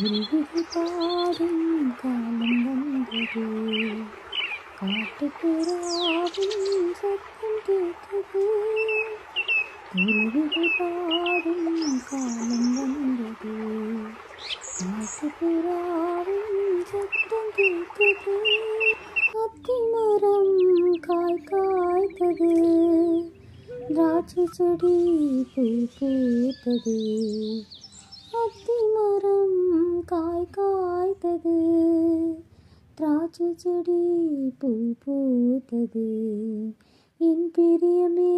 குருவிகள் பாடும் காலம் வந்தது, காட்டுப்புறாவின் சத்தம் கேட்குது. குருவிகள் பாடும் காலம் வந்தது, காட்டுப்புறாவின் சத்தம் கேட்குது. அத்திமரம் காய் காய்த்தது, திராட்சை செடி பூ பூத்தது. அத்திமரம் காய் காய்த்தது, திராட்சை செடி பூ பூத்தது. என் பிரியமே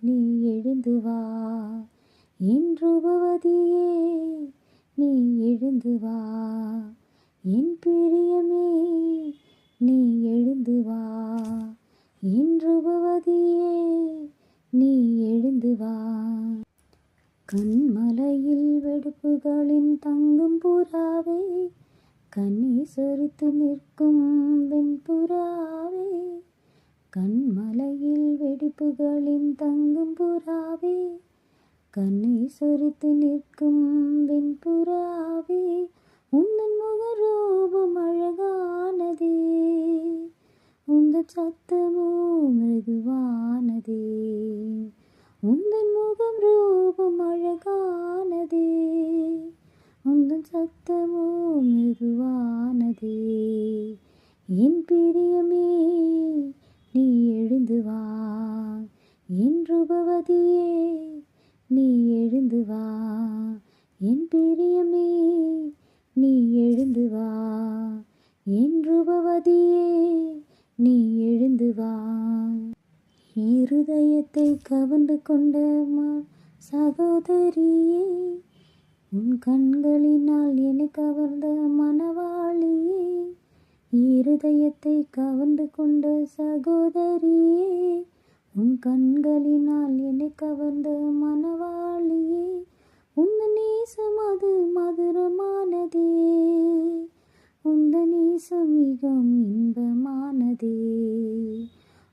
நீ எழுந்து வா, என் ரூபவதியே நீ எழுந்து வா. என் பிரியமே நீ எழுந்து வா, என் ரூபவதியே நீ எழுந்து வா. கண்மலையில் வெடுப்புகளின் தங்கும் புறாவே, கண்ணீர் சொரித்து நிற்கும் வெண்புறாவே. கண்மலையில் வெடிப்புகளின் தங்கும் புறாவே, கண்ணீர் சொரித்து நிற்கும் வெண்புறாவே. உந்தன் முகரூபம் அழகானதே, உந்தன் சத்தமோ மிருதுவானதே. உந்தன் முகம் ரூபம் அழகானதே, உந்தன் சத்தமோ மிருதுவானதே. என் பிரியமே நீ எழுந்து வா, என் ரூபவதியே நீ எழுந்து வா. என் பிரியமே நீ எழுந்து வா, என் ரூபவதியே நீ எழுந்து வா. இருதயத்தை கவர்ந்து கொண்ட சகோதரியே, உன் கண்களினால் என்னை கவர்ந்த மணவாளியே. இருதயத்தை கவர்ந்து கொண்ட சகோதரியே, உன் கண்களினால் என்னை கவர்ந்த மணவாளியே. உந்தன் நேசம் அது மதுரமானதே, உந்தன் நேசம் மிகவும் இன்பமானதே.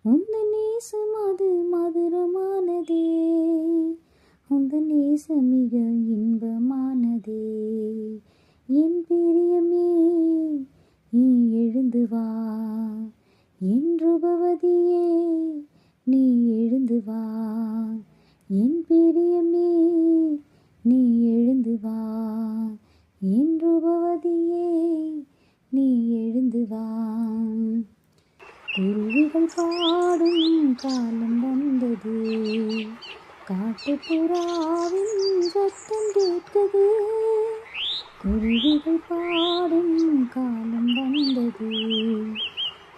உந்தன் நேசம் அது மதுரமானதே, உந்தன் நேசம் மிக இன்பமானதே. என் பிரியமே நீ எழுந்து வா, என் ரூபவதியே நீ எழுந்து வா. என் பிரியமே நீ எழுந்து வா, என் ரூபவதியே நீ எழுந்து வா. குருவிகள் பாடும் காலம் வந்தது, காட்டுப்புறாவின் சத்தம் கேட்குது. குருவிகள் பாடும் காலம் வந்தது,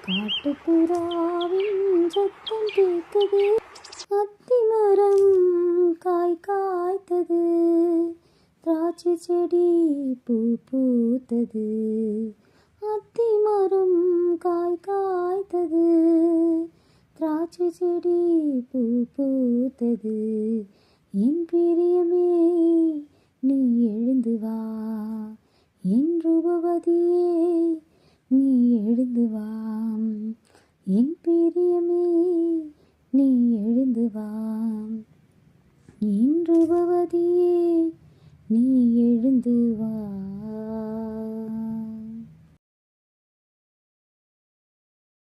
காட்டுப்புறாவின் சத்தம் கேட்குது. அத்திமரம் காய் காய்த்தது, திராட்சை செடி பூ பூத்தது. அத்திமரம் காய் காய்த்தது, திராட்சை செடி பூ பூத்தது. என் பிரியமே நீ எழுந்து வா, என் ரூபவதியே நீ எழுந்து வா. என் பிரியமே நீ எழுந்து வா, என் ரூபவதியே நீ எழுந்து வா.